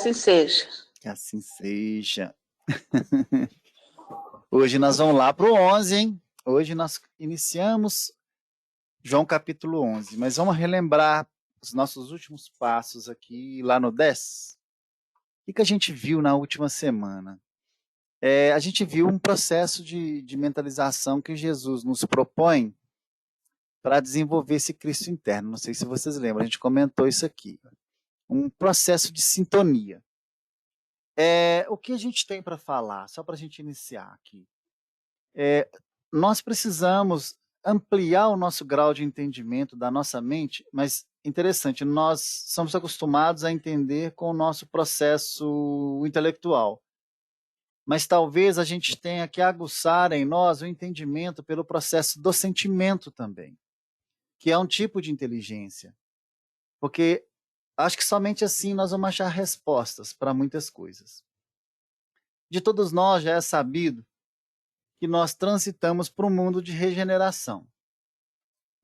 assim seja. Que assim seja. Hoje nós vamos lá para o 11, hein? Hoje nós iniciamos João capítulo 11, mas vamos relembrar os nossos últimos passos aqui, lá no 10. O que a gente viu na última semana? A gente viu um processo de mentalização que Jesus nos propõe para desenvolver esse Cristo interno. Não sei se vocês lembram, a gente comentou isso aqui. Um processo de sintonia. O que a gente tem para falar, só para a gente iniciar aqui? Nós precisamos ampliar o nosso grau de entendimento da nossa mente, mas interessante, nós somos acostumados a entender com o nosso processo intelectual. Mas talvez a gente tenha que aguçar em nós o entendimento pelo processo do sentimento também, que é um tipo de inteligência. Porque acho que somente assim nós vamos achar respostas para muitas coisas. De todos nós já é sabido que nós transitamos para um mundo de regeneração.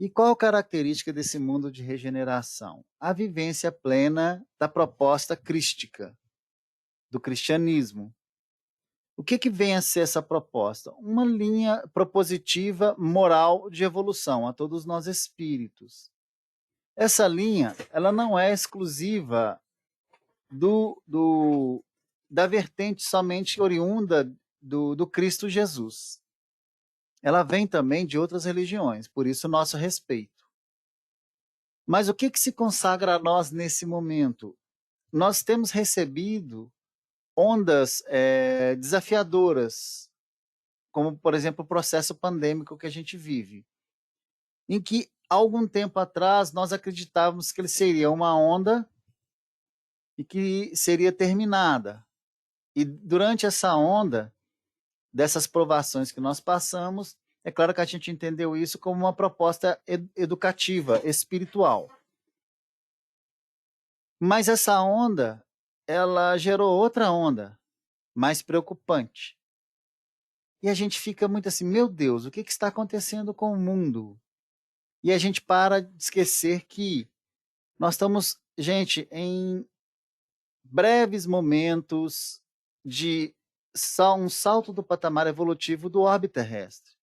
E qual a característica desse mundo de regeneração? A vivência plena da proposta crística, do cristianismo. O que vem a ser essa proposta? Uma linha propositiva moral de evolução a todos nós espíritos. Essa linha, ela não é exclusiva da vertente somente oriunda do Cristo Jesus. Ela vem também de outras religiões, por isso nosso respeito. Mas o que se consagra a nós nesse momento? Nós temos recebido ondas desafiadoras, como, por exemplo, o processo pandêmico que a gente vive, em que, algum tempo atrás, nós acreditávamos que ele seria uma onda e que seria terminada. E durante essa onda, dessas provações que nós passamos, é claro que a gente entendeu isso como uma proposta educativa, espiritual. Mas essa onda, ela gerou outra onda, mais preocupante. E a gente fica muito assim, meu Deus, o que está acontecendo com o mundo? E a gente para de esquecer que nós estamos, gente, em breves momentos de um salto do patamar evolutivo do orbe terrestre.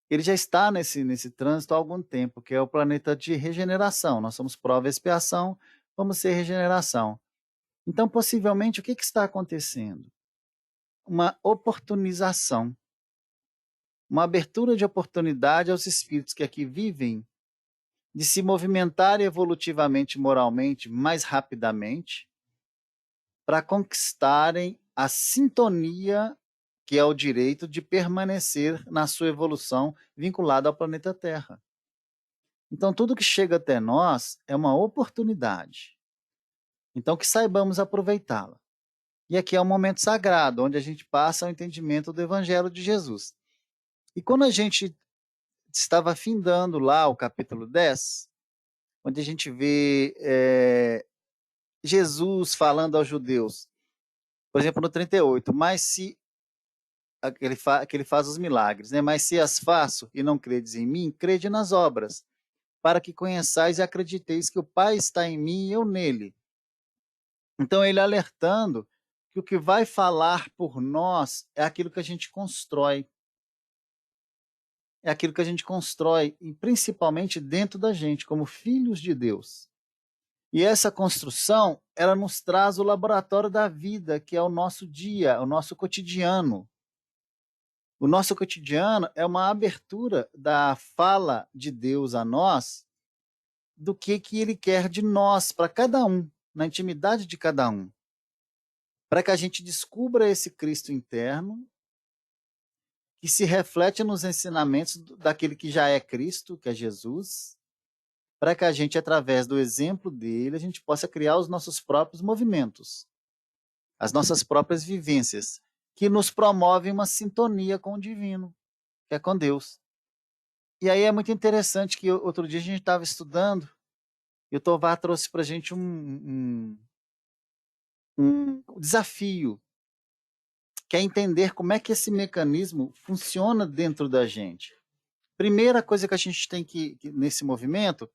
Ele já está nesse trânsito há algum tempo, que é o planeta de regeneração. Nós somos prova e expiação, vamos ser regeneração. Então, possivelmente, o que está acontecendo? Uma oportunização, uma abertura de oportunidade aos espíritos que aqui vivem de se movimentarem evolutivamente, moralmente, mais rapidamente, para conquistarem a sintonia, que é o direito de permanecer na sua evolução vinculada ao planeta Terra. Então, tudo que chega até nós é uma oportunidade. Então, que saibamos aproveitá-la. E aqui é um momento sagrado, onde a gente passa ao entendimento do Evangelho de Jesus. E quando a gente estava findando lá o capítulo 10, onde a gente vê Jesus falando aos judeus, por exemplo, no 38, mas se que ele faz os milagres, né? Mas se as faço e não credes em mim, crede nas obras, para que conheçais e acrediteis que o Pai está em mim e eu nele. Então, ele alertando que o que vai falar por nós é aquilo que a gente constrói. É aquilo que a gente constrói, e principalmente dentro da gente, como filhos de Deus. E essa construção, ela nos traz o laboratório da vida, que é o nosso dia, o nosso cotidiano. O nosso cotidiano é uma abertura da fala de Deus a nós, do que ele quer de nós, para cada um, na intimidade de cada um. Para que a gente descubra esse Cristo interno, que se reflete nos ensinamentos daquele que já é Cristo, que é Jesus, para que a gente, através do exemplo dele, a gente possa criar os nossos próprios movimentos, as nossas próprias vivências, que nos promovem uma sintonia com o divino, que é com Deus. E aí é muito interessante que outro dia a gente estava estudando, e o Tovar trouxe para a gente um desafio, que é entender como é que esse mecanismo funciona dentro da gente. Primeira coisa que a gente tem que nesse movimento,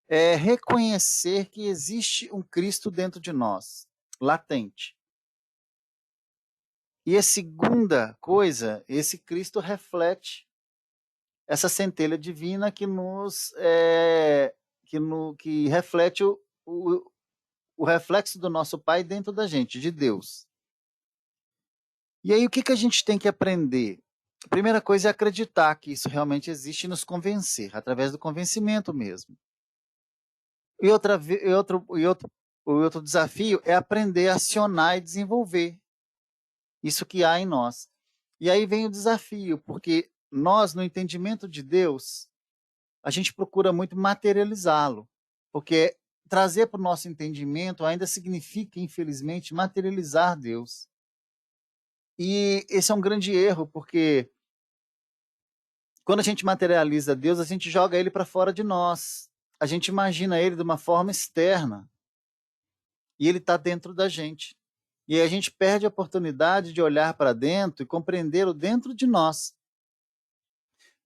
é reconhecer que existe um Cristo dentro de nós. latente. E a segunda coisa, esse Cristo reflete essa centelha divina que que reflete o reflexo do nosso Pai dentro da gente, de Deus. E aí o que a gente tem que aprender? A primeira coisa é acreditar que isso realmente existe e nos convencer, através do convencimento mesmo. O outro desafio é aprender a acionar e desenvolver isso que há em nós. E aí vem o desafio, porque nós, no entendimento de Deus, a gente procura muito materializá-lo, porque trazer para o nosso entendimento ainda significa, infelizmente, materializar Deus. E esse é um grande erro, porque quando a gente materializa Deus, a gente joga ele para fora de nós. A gente imagina ele de uma forma externa. E ele está dentro da gente. E aí a gente perde a oportunidade de olhar para dentro e compreendê-lo dentro de nós.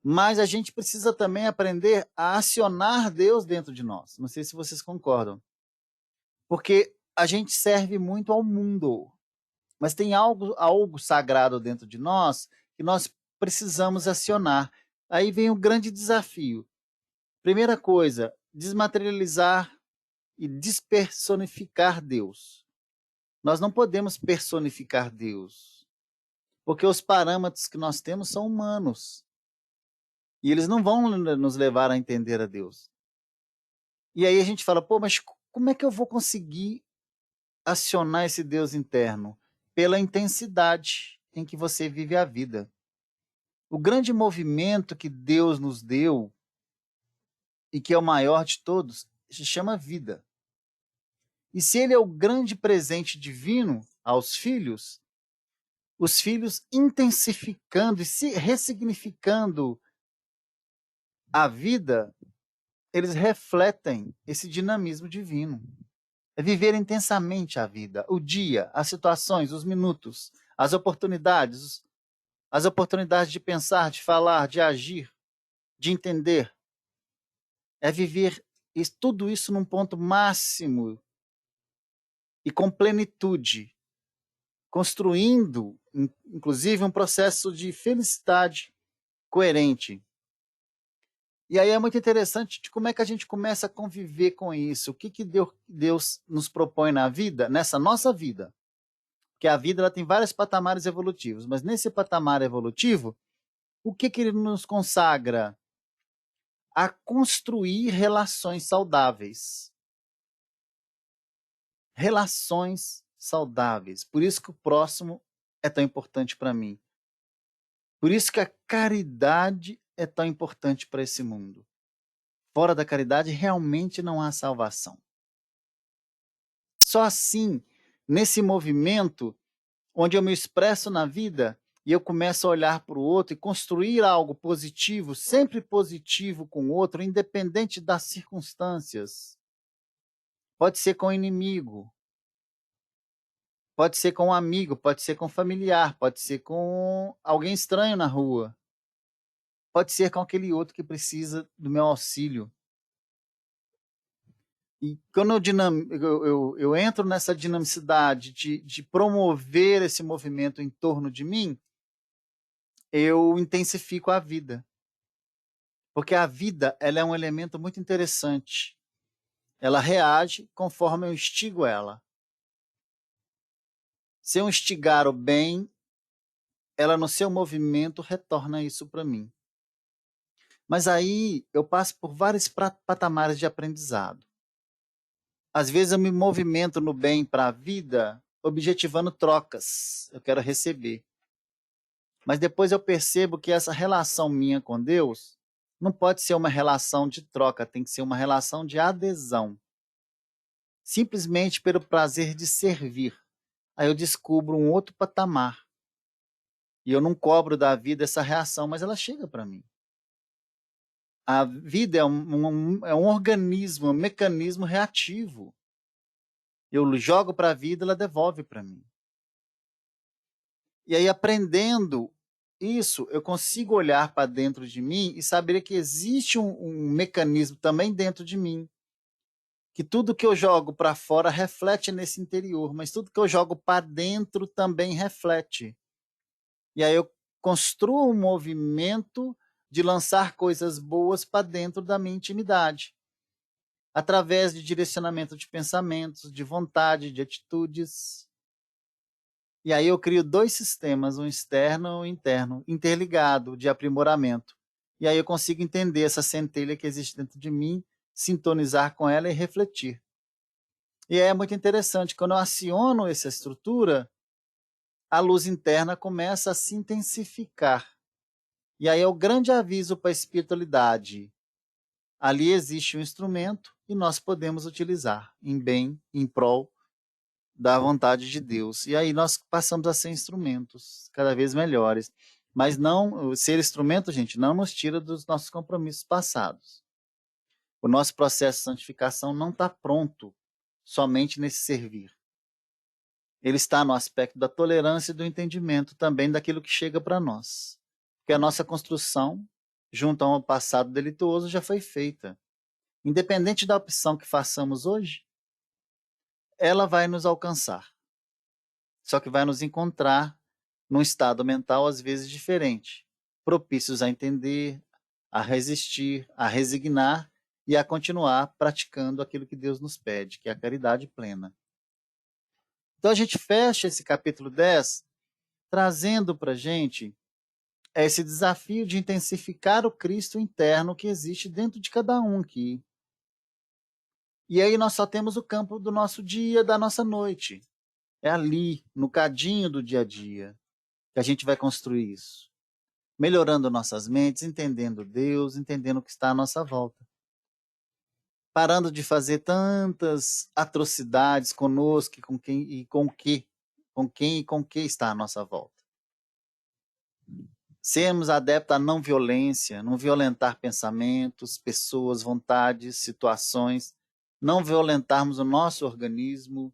Mas a gente precisa também aprender a acionar Deus dentro de nós. Não sei se vocês concordam. Porque a gente serve muito ao mundo. Mas tem algo sagrado dentro de nós que nós precisamos acionar. Aí vem o grande desafio. Primeira coisa, desmaterializar e despersonificar Deus. Nós não podemos personificar Deus, porque os parâmetros que nós temos são humanos. E eles não vão nos levar a entender a Deus. E aí a gente fala, pô, mas como é que eu vou conseguir acionar esse Deus interno? Pela intensidade em que você vive a vida. O grande movimento que Deus nos deu, e que é o maior de todos, se chama vida. E se ele é o grande presente divino aos filhos, os filhos intensificando e se ressignificando a vida, eles refletem esse dinamismo divino. É viver intensamente a vida, o dia, as situações, os minutos, as oportunidades de pensar, de falar, de agir, de entender. É viver tudo isso num ponto máximo e com plenitude, construindo, inclusive, um processo de felicidade coerente. E aí é muito interessante de como é que a gente começa a conviver com isso. O que Deus nos propõe na vida, nessa nossa vida? Porque a vida ela tem vários patamares evolutivos, mas nesse patamar evolutivo, o que ele nos consagra? A construir relações saudáveis. Relações saudáveis. Por isso que o próximo é tão importante para mim. Por isso que a caridade é tão importante para esse mundo. Fora da caridade, realmente não há salvação. Só assim, nesse movimento, onde eu me expresso na vida e eu começo a olhar para o outro e construir algo positivo, sempre positivo com o outro, independente das circunstâncias. Pode ser com o inimigo, pode ser com um amigo, pode ser com um familiar, pode ser com alguém estranho na rua, pode ser com aquele outro que precisa do meu auxílio. E quando eu entro nessa dinamicidade de promover esse movimento em torno de mim, eu intensifico a vida. Porque a vida ela é um elemento muito interessante. Ela reage conforme eu instigo ela. Se eu instigar o bem, ela no seu movimento retorna isso para mim. Mas aí eu passo por vários patamares de aprendizado. Às vezes eu me movimento no bem para a vida, objetivando trocas. Eu quero receber. Mas depois eu percebo que essa relação minha com Deus não pode ser uma relação de troca, tem que ser uma relação de adesão. Simplesmente pelo prazer de servir. Aí eu descubro um outro patamar. E eu não cobro da vida essa reação, mas ela chega para mim. A vida é um organismo, um mecanismo reativo. Eu jogo para a vida, ela devolve para mim. E aí, aprendendo isso, eu consigo olhar para dentro de mim e saber que existe um mecanismo também dentro de mim, que tudo que eu jogo para fora reflete nesse interior, mas tudo que eu jogo para dentro também reflete. E aí eu construo um movimento de lançar coisas boas para dentro da minha intimidade, através de direcionamento de pensamentos, de vontade, de atitudes. E aí eu crio 2 sistemas, um externo e um interno, interligado, de aprimoramento. E aí eu consigo entender essa centelha que existe dentro de mim, sintonizar com ela e refletir. E é muito interessante, quando eu aciono essa estrutura, a luz interna começa a se intensificar. E aí é o grande aviso para a espiritualidade. Ali existe um instrumento e nós podemos utilizar em bem, em prol da vontade de Deus. E aí nós passamos a ser instrumentos cada vez melhores. Mas não, ser instrumento, gente, não nos tira dos nossos compromissos passados. O nosso processo de santificação não está pronto somente nesse servir. Ele está no aspecto da tolerância e do entendimento também daquilo que chega para nós. Porque a nossa construção, junto a um passado delituoso, já foi feita. Independente da opção que façamos hoje, ela vai nos alcançar. Só que vai nos encontrar num estado mental às vezes diferente, propícios a entender, a resistir, a resignar e a continuar praticando aquilo que Deus nos pede, que é a caridade plena. Então a gente fecha esse capítulo 10 trazendo para a gente esse desafio de intensificar o Cristo interno que existe dentro de cada um aqui. E aí nós só temos o campo do nosso dia, da nossa noite. É ali, no cadinho do dia a dia, que a gente vai construir isso. Melhorando nossas mentes, entendendo Deus, entendendo o que está à nossa volta. Parando de fazer tantas atrocidades conosco com quem e com que está à nossa volta. Sermos adeptos à não violência, não violentar pensamentos, pessoas, vontades, situações, não violentarmos o nosso organismo,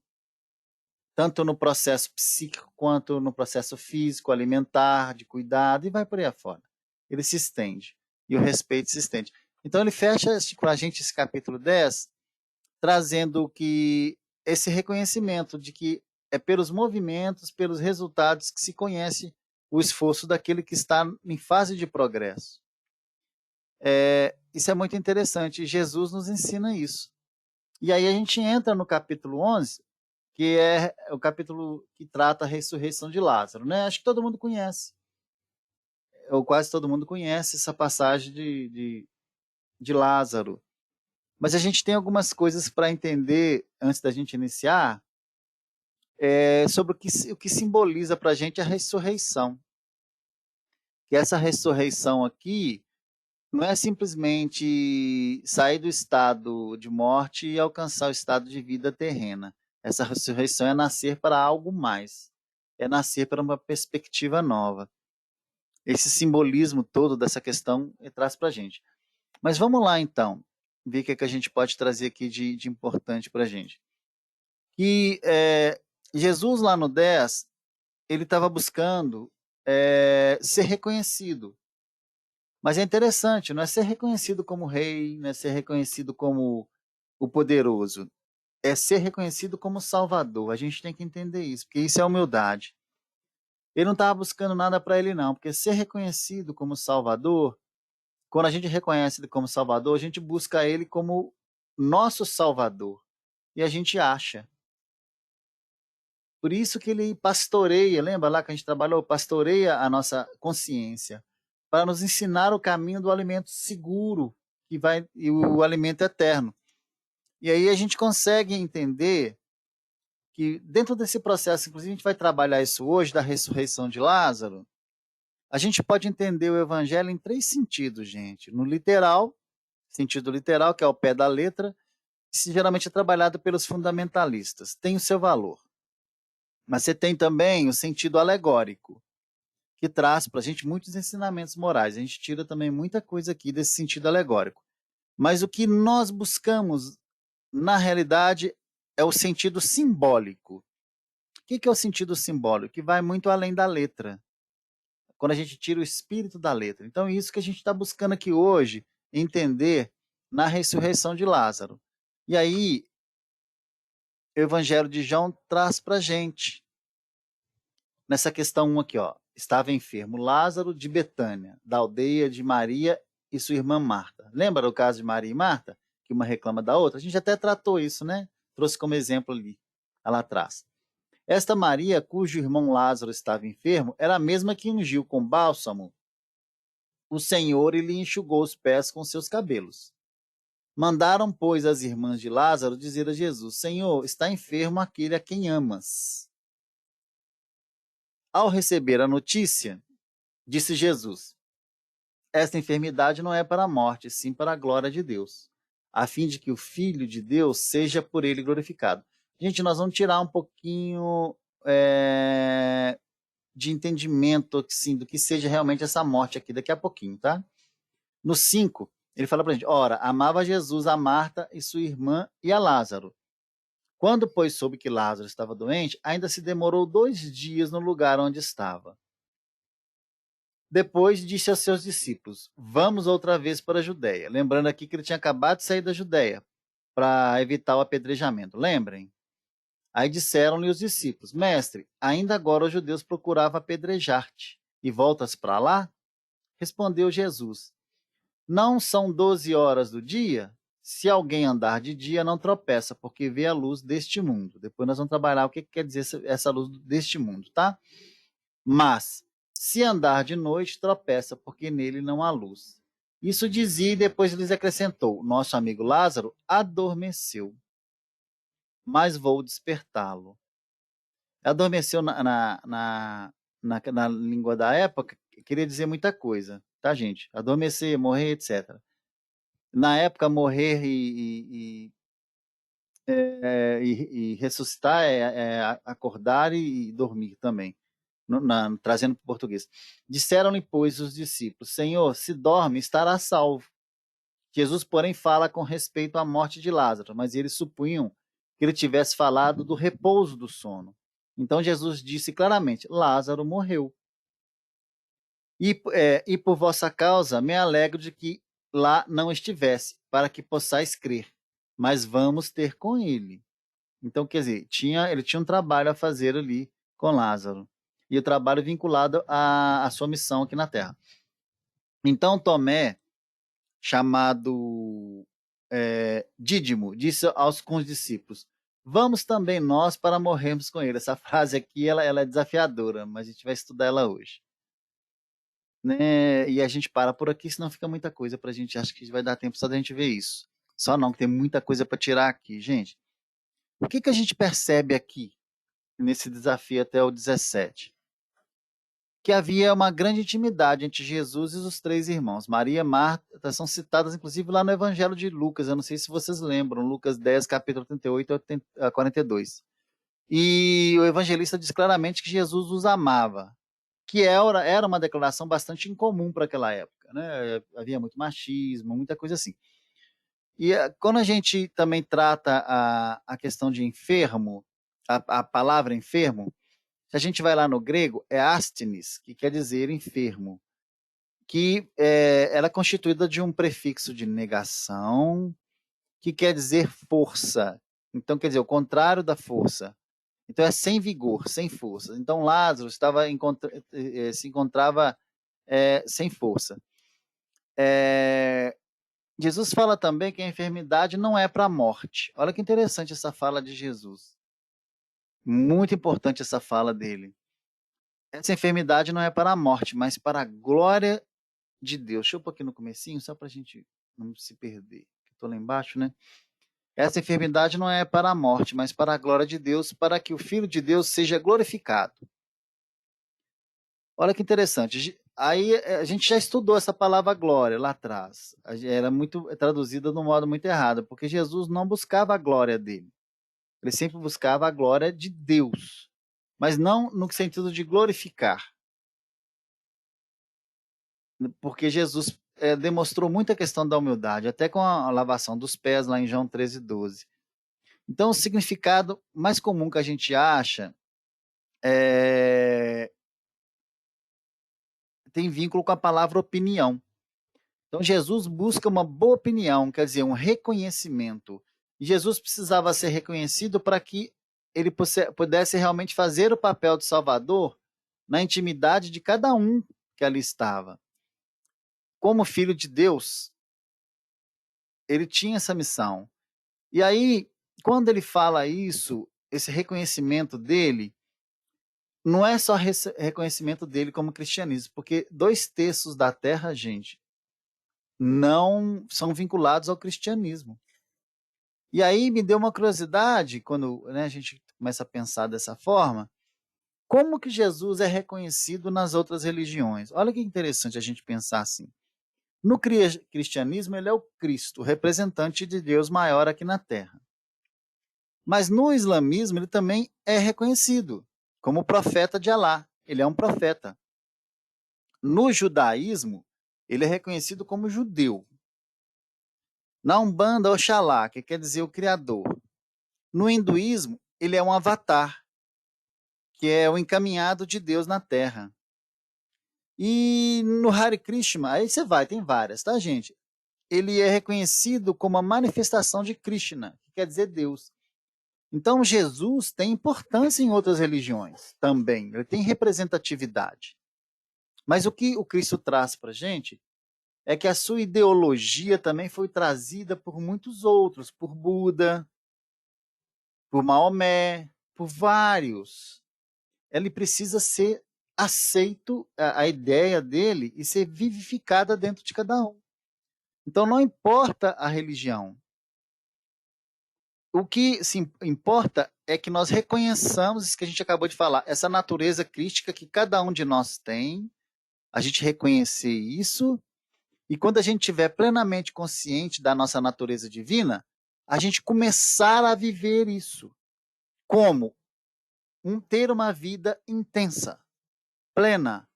tanto no processo psíquico quanto no processo físico, alimentar, de cuidado, e vai por aí afora. Ele se estende, e o respeito se estende. Então ele fecha com a gente esse capítulo 10, trazendo que esse reconhecimento de que é pelos movimentos, pelos resultados que se conhece o esforço daquele que está em fase de progresso. Isso é muito interessante, Jesus nos ensina isso. E aí a gente entra no capítulo 11, que é o capítulo que trata a ressurreição de Lázaro, né? Acho que todo mundo conhece, ou quase todo mundo conhece essa passagem de Lázaro. Mas a gente tem algumas coisas para entender, antes da gente iniciar, sobre o que simboliza para a gente a ressurreição. Que essa ressurreição aqui não é simplesmente sair do estado de morte e alcançar o estado de vida terrena. Essa ressurreição é nascer para algo mais. É nascer para uma perspectiva nova. Esse simbolismo todo dessa questão traz para a gente. Mas vamos lá, então, ver o que a gente pode trazer aqui de importante para a gente. Que Jesus, lá no 10, ele estava buscando ser reconhecido. Mas é interessante, não é ser reconhecido como rei, não é ser reconhecido como o poderoso, é ser reconhecido como salvador. A gente tem que entender isso, porque isso é humildade. Ele não estava buscando nada para ele não, porque ser reconhecido como salvador, quando a gente reconhece ele como salvador, a gente busca ele como nosso salvador. E a gente acha. Por isso que ele pastoreia, lembra lá que a gente trabalhou? Pastoreia a nossa consciência, para nos ensinar o caminho do alimento seguro, e o alimento eterno. E aí a gente consegue entender que dentro desse processo, inclusive a gente vai trabalhar isso hoje, da ressurreição de Lázaro, a gente pode entender o evangelho em 3 sentidos, gente. No literal, sentido literal, que é o pé da letra, que geralmente é trabalhado pelos fundamentalistas, tem o seu valor. Mas você tem também o sentido alegórico, que traz para a gente muitos ensinamentos morais. A gente tira também muita coisa aqui desse sentido alegórico. Mas o que nós buscamos, na realidade, é o sentido simbólico. O que é o sentido simbólico? Que vai muito além da letra. Quando a gente tira o espírito da letra. Então, é isso que a gente está buscando aqui hoje, entender na ressurreição de Lázaro. E aí, o Evangelho de João traz para a gente. Nessa questão 1 aqui, ó. Estava enfermo Lázaro de Betânia, da aldeia de Maria e sua irmã Marta. Lembra o caso de Maria e Marta? Que uma reclama da outra? A gente até tratou isso, né? Trouxe como exemplo ali, lá atrás. Esta Maria, cujo irmão Lázaro estava enfermo, era a mesma que ungiu com bálsamo o Senhor e lhe enxugou os pés com seus cabelos. Mandaram, pois, as irmãs de Lázaro dizer a Jesus: Senhor, está enfermo aquele a quem amas. Ao receber a notícia, disse Jesus: esta enfermidade não é para a morte, sim para a glória de Deus, a fim de que o Filho de Deus seja por ele glorificado. Gente, nós vamos tirar um pouquinho de entendimento assim, do que seja realmente essa morte aqui daqui a pouquinho, tá? No 5, ele fala para a gente: ora, amava Jesus a Marta e sua irmã e a Lázaro. Quando, pois, soube que Lázaro estava doente, ainda se demorou 2 dias no lugar onde estava. Depois disse aos seus discípulos: vamos outra vez para a Judéia. Lembrando aqui que ele tinha acabado de sair da Judéia para evitar o apedrejamento. Lembrem? Aí disseram-lhe os discípulos: Mestre, ainda agora os judeus procuravam apedrejar-te, e voltas para lá? Respondeu Jesus: Não são 12 horas do dia? Se alguém andar de dia, não tropeça, porque vê a luz deste mundo. Depois nós vamos trabalhar o que quer dizer essa luz deste mundo, tá? Mas, se andar de noite, tropeça, porque nele não há luz. Isso dizia e depois lhes acrescentou: Nosso amigo Lázaro adormeceu, mas vou despertá-lo. Adormeceu na língua da época, queria dizer muita coisa, tá, gente? Adormecer, morrer, etc. Na época, morrer e ressuscitar é acordar e dormir também, trazendo para o português. Disseram-lhe, pois, os discípulos: Senhor, se dorme, estará salvo. Jesus, porém, fala com respeito à morte de Lázaro, mas eles supunham que ele tivesse falado do repouso do sono. Então Jesus disse claramente: Lázaro morreu. E por vossa causa me alegro de que lá não estivesse, para que possais crer. Mas vamos ter com ele. Então, quer dizer, ele tinha um trabalho a fazer ali com Lázaro. E o trabalho vinculado à sua missão aqui na Terra. Então, Tomé, chamado Dídimo, disse com os discípulos: vamos também nós para morrermos com ele. Essa frase aqui ela é desafiadora, mas a gente vai estudar ela hoje. Né? E a gente para por aqui, senão fica muita coisa para a gente. Acho que vai dar tempo só da gente ver isso. Só não, que tem muita coisa para tirar aqui, gente. O que a gente percebe aqui, nesse desafio até o 17? Que havia uma grande intimidade entre Jesus e os 3 irmãos. Maria e Marta são citadas, inclusive, lá no Evangelho de Lucas. Eu não sei se vocês lembram, Lucas 10, capítulo 38 a 42. E o evangelista diz claramente que Jesus os amava, que era uma declaração bastante incomum para aquela época, né? Havia muito machismo, muita coisa assim. E quando a gente também trata a questão de enfermo, a palavra enfermo, se a gente vai lá no grego, é asthenes, que quer dizer enfermo, que ela é constituída de um prefixo de negação, que quer dizer força. Então, quer dizer, o contrário da força. Então, é sem vigor, sem força. Então, Lázaro se encontrava sem força. Jesus fala também que a enfermidade não é para a morte. Olha que interessante essa fala de Jesus. Muito importante essa fala dele. Essa enfermidade não é para a morte, mas para a glória de Deus. Deixa eu pôr aqui no comecinho, só para a gente não se perder. Estou lá embaixo, né? Essa enfermidade não é para a morte, mas para a glória de Deus, para que o Filho de Deus seja glorificado. Olha que interessante. Aí a gente já estudou essa palavra glória lá atrás. Era muito traduzida de um modo muito errado, porque Jesus não buscava a glória dele. Ele sempre buscava a glória de Deus, mas não no sentido de glorificar. Porque Jesus demonstrou muita questão da humildade, até com a lavação dos pés lá em João 13:12. Então, o significado mais comum que a gente acha tem vínculo com a palavra opinião. Então, Jesus busca uma boa opinião, quer dizer, um reconhecimento E Jesus precisava ser reconhecido para que ele pudesse realmente fazer o papel de Salvador na intimidade de cada um que ali estava. Como filho de Deus, ele tinha essa missão. E aí, quando ele fala isso, esse reconhecimento dele, não é só reconhecimento dele como cristianismo, porque 2/3 da terra, gente, não são vinculados ao cristianismo. E aí me deu uma curiosidade, quando, né, a gente começa a pensar dessa forma, como que Jesus é reconhecido nas outras religiões? Olha que interessante a gente pensar assim. No cristianismo, ele é o Cristo, representante de Deus maior aqui na Terra. Mas no islamismo, ele também é reconhecido como profeta de Alá. Ele é um profeta. No judaísmo, ele é reconhecido como judeu. Na Umbanda, Oxalá, que quer dizer o Criador. No hinduísmo, ele é um avatar, que é o encaminhado de Deus na Terra. E no Hare Krishna, aí você vai, tem várias, tá, gente? Ele é reconhecido como a manifestação de Krishna, que quer dizer Deus. Então, Jesus tem importância em outras religiões também, ele tem representatividade. Mas o que o Cristo traz para a gente é que a sua ideologia também foi trazida por muitos outros, por Buda, por Maomé, por vários. Ele precisa ser aceito, a ideia dele, e ser vivificada dentro de cada um. Então, não importa a religião. O que se importa é que nós reconheçamos isso que a gente acabou de falar, essa natureza crística que cada um de nós tem, a gente reconhecer isso, e quando a gente estiver plenamente consciente da nossa natureza divina, a gente começar a viver isso. Como? Ter uma vida intensa, plena.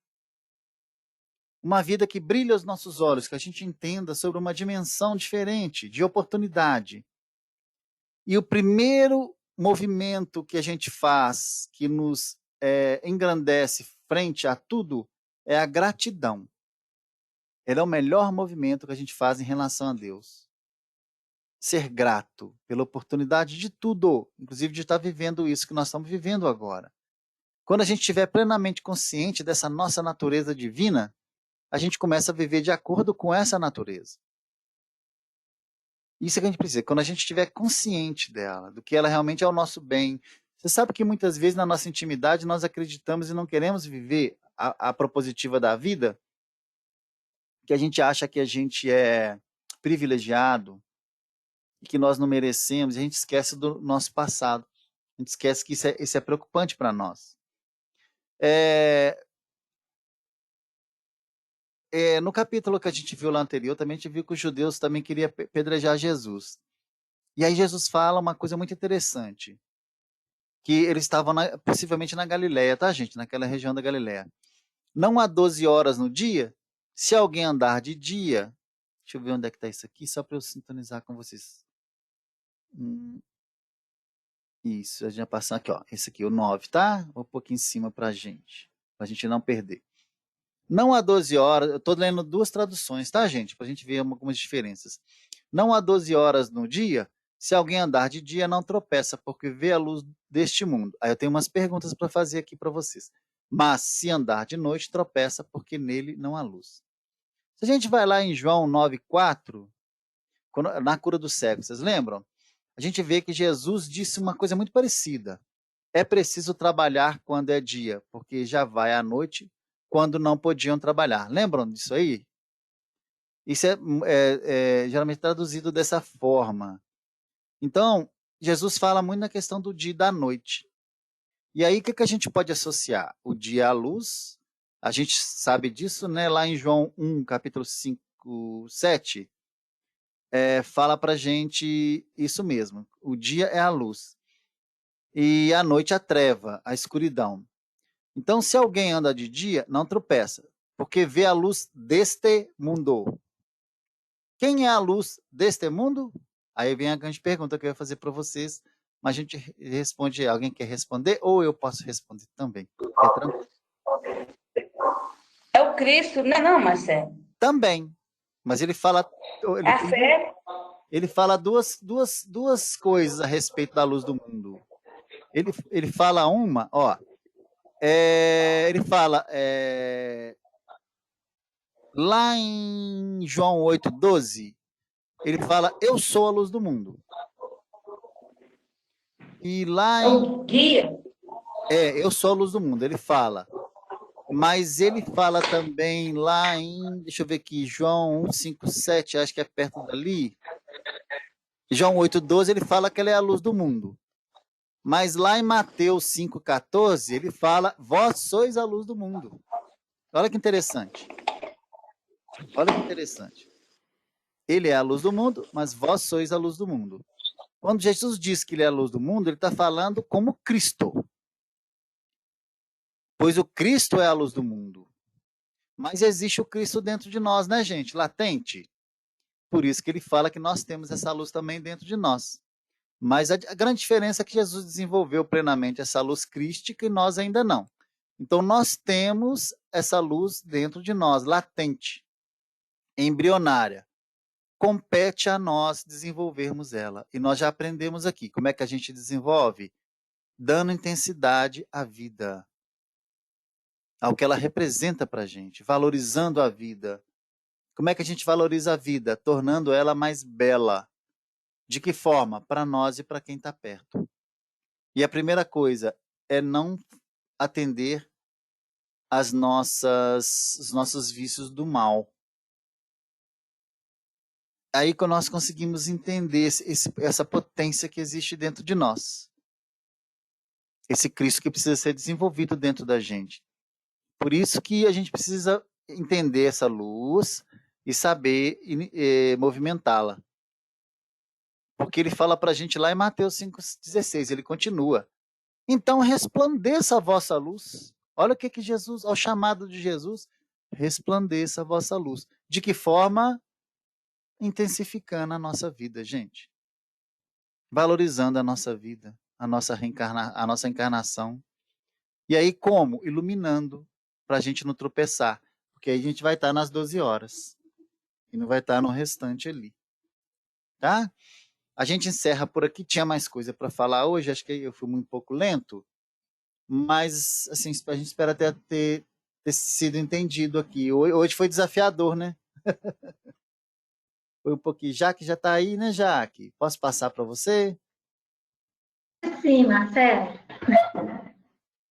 Uma vida que brilha aos nossos olhos, que a gente entenda sobre uma dimensão diferente, de oportunidade. E o primeiro movimento que a gente faz, que nos engrandece frente a tudo, é a gratidão. Ele é o melhor movimento que a gente faz em relação a Deus. Ser grato pela oportunidade de tudo, inclusive de estar vivendo isso que nós estamos vivendo agora. Quando a gente estiver plenamente consciente dessa nossa natureza divina, a gente começa a viver de acordo com essa natureza. Isso é que a gente precisa. Quando a gente estiver consciente dela, do que ela realmente é o nosso bem. Você sabe que muitas vezes na nossa intimidade nós acreditamos e não queremos viver a propositiva da vida, que a gente acha que a gente é privilegiado e que nós não merecemos, e a gente esquece do nosso passado. A gente esquece que isso é preocupante para nós. No capítulo que a gente viu lá anterior, também a gente viu que os judeus também queriam pedrejar Jesus. E aí Jesus fala uma coisa muito interessante, que eles estavam possivelmente na Galileia, tá, gente? Naquela região da Galileia. Não há 12 horas no dia? Se alguém andar de dia... Deixa eu ver onde é que está isso aqui, só para eu sintonizar com vocês. Isso, a gente vai passar aqui, ó. Esse aqui, o 9, tá? Vou pôr aqui em cima para a gente não perder. Não há 12 horas, eu estou lendo duas traduções, tá, gente? Para a gente ver algumas diferenças. Não há 12 horas no dia, se alguém andar de dia não tropeça, porque vê a luz deste mundo. Aí eu tenho umas perguntas para fazer aqui para vocês. Mas se andar de noite, tropeça, porque nele não há luz. Se a gente vai lá em João 9,4, na cura do cego, vocês lembram? A gente vê que Jesus disse uma coisa muito parecida. É preciso trabalhar quando é dia, porque já vai à noite, quando não podiam trabalhar. Lembram disso aí? Isso é geralmente traduzido dessa forma. Então, Jesus fala muito na questão do dia e da noite. E aí, o que a gente pode associar? O dia à luz, a gente sabe disso, né? Lá em João 1, capítulo 5, 7, fala para a gente isso mesmo. O dia é a luz. E a noite a treva, a escuridão. Então, se alguém anda de dia, não tropeça, porque vê a luz deste mundo. Quem é a luz deste mundo? Aí vem a grande pergunta que eu ia fazer para vocês, mas a gente responde, alguém quer responder ou eu posso responder também? É tranquilo. É o Cristo, não é não, Marcelo? Também, mas ele fala... É a fé? ele fala duas coisas a respeito da luz do mundo. Ele fala uma, ó, ele fala lá em João 8,12, ele fala, eu sou a luz do mundo. E lá É um guia? eu sou a luz do mundo, ele fala. Mas ele fala também lá em, deixa eu ver aqui, João 1,5,7, acho que é perto dali. João 8,12, ele fala que ela é a luz do mundo. Mas lá em Mateus 5,14, ele fala, vós sois a luz do mundo. Olha que interessante. Olha que interessante. Ele é a luz do mundo, mas vós sois a luz do mundo. Quando Jesus diz que ele é a luz do mundo, ele está falando como Cristo. Pois o Cristo é a luz do mundo. Mas existe o Cristo dentro de nós, né, gente? Latente. Por isso que ele fala que nós temos essa luz também dentro de nós. Mas a grande diferença é que Jesus desenvolveu plenamente essa luz crística e nós ainda não. Então nós temos essa luz dentro de nós, latente, embrionária. Compete a nós desenvolvermos ela. E nós já aprendemos aqui. Como é que a gente desenvolve? Dando intensidade à vida, ao que ela representa para a gente, valorizando a vida. Como é que a gente valoriza a vida? Tornando ela mais bela. De que forma? Para nós e para quem está perto. E a primeira coisa é não atender os nossos vícios do mal. Aí que nós conseguimos entender essa potência que existe dentro de nós. Esse Cristo que precisa ser desenvolvido dentro da gente. Por isso que a gente precisa entender essa luz e saber movimentá-la. Porque ele fala para a gente lá em Mateus 5,16, ele continua. Então resplandeça a vossa luz. Olha o que Jesus, ao chamado de Jesus, resplandeça a vossa luz. De que forma? Intensificando a nossa vida, gente. Valorizando a nossa vida, a nossa encarnação. E aí como? Iluminando, para a gente não tropeçar. Porque aí a gente vai estar nas 12 horas. E não vai estar no restante ali. Tá? A gente encerra por aqui. Tinha mais coisa para falar hoje. Acho que eu fui um pouco lento. Mas, assim, a gente espera ter sido entendido aqui. Hoje foi desafiador, né? Foi um pouquinho. Jaque já está aí, né, Jaque? Posso passar para você? Sim, Marcelo.